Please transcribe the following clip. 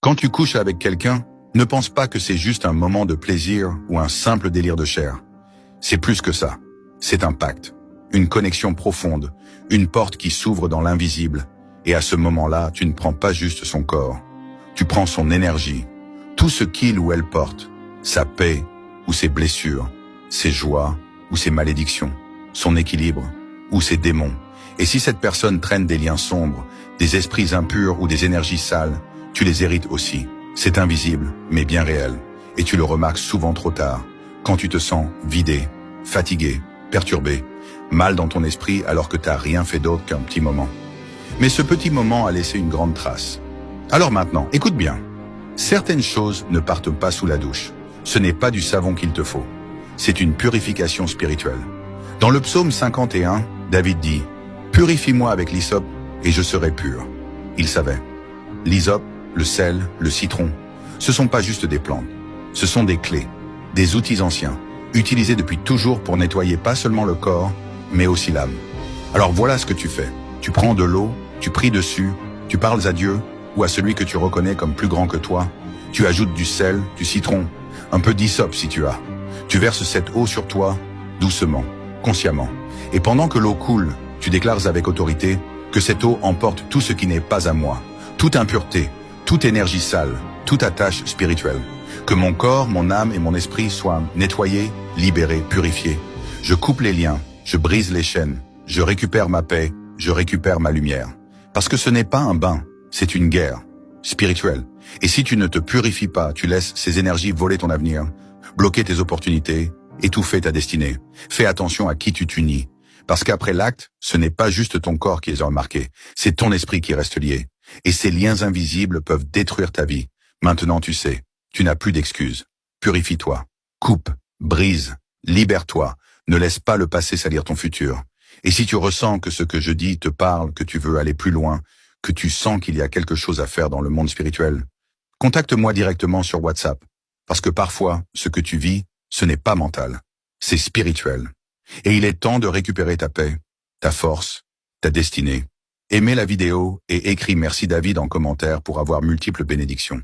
Quand tu couches avec quelqu'un, ne pense pas que c'est juste un moment de plaisir ou un simple délire de chair. C'est plus que ça. C'est un pacte, une connexion profonde, une porte qui s'ouvre dans l'invisible. Et à ce moment-là, tu ne prends pas juste son corps. Tu prends son énergie, tout ce qu'il ou elle porte, sa paix ou ses blessures, ses joies ou ses malédictions, son équilibre ou ses démons. Et si cette personne traîne des liens sombres, des esprits impurs ou des énergies sales, tu les hérites aussi. C'est invisible, mais bien réel. Et tu le remarques souvent trop tard, quand tu te sens vidé, fatigué, perturbé, mal dans ton esprit alors que t'as rien fait d'autre qu'un petit moment. Mais ce petit moment a laissé une grande trace. Alors maintenant, écoute bien. Certaines choses ne partent pas sous la douche. Ce n'est pas du savon qu'il te faut. C'est une purification spirituelle. Dans le psaume 51, David dit « Purifie-moi avec l'hysope et je serai pur ». Il savait. L'hysope, le sel, le citron, ce sont pas juste des plantes. Ce sont des clés, des outils anciens, utilisés depuis toujours pour nettoyer pas seulement le corps, mais aussi l'âme. Alors voilà ce que tu fais. Tu prends de l'eau, tu pries dessus, tu parles à Dieu ou à celui que tu reconnais comme plus grand que toi. Tu ajoutes du sel, du citron, un peu d'hysope si tu as. Tu verses cette eau sur toi, doucement, consciemment. Et pendant que l'eau coule, tu déclares avec autorité que cette eau emporte tout ce qui n'est pas à moi, toute impureté, toute énergie sale, toute attache spirituelle. Que mon corps, mon âme et mon esprit soient nettoyés, libérés, purifiés. Je coupe les liens, je brise les chaînes, je récupère ma paix, je récupère ma lumière. Parce que ce n'est pas un bain, c'est une guerre spirituelle. Et si tu ne te purifies pas, tu laisses ces énergies voler ton avenir, bloquer tes opportunités, étouffer ta destinée. Fais attention à qui tu t'unis. Parce qu'après l'acte, ce n'est pas juste ton corps qui est remarqué, c'est ton esprit qui reste lié. Et ces liens invisibles peuvent détruire ta vie. Maintenant tu sais, tu n'as plus d'excuses. Purifie-toi, coupe, brise, libère-toi. Ne laisse pas le passé salir ton futur. Et si tu ressens que ce que je dis te parle, que tu veux aller plus loin, que tu sens qu'il y a quelque chose à faire dans le monde spirituel, contacte-moi directement sur WhatsApp. Parce que parfois, ce que tu vis, ce n'est pas mental, c'est spirituel. Et il est temps de récupérer ta paix, ta force, ta destinée. Aimez la vidéo et écris merci David en commentaire pour avoir multiples bénédictions.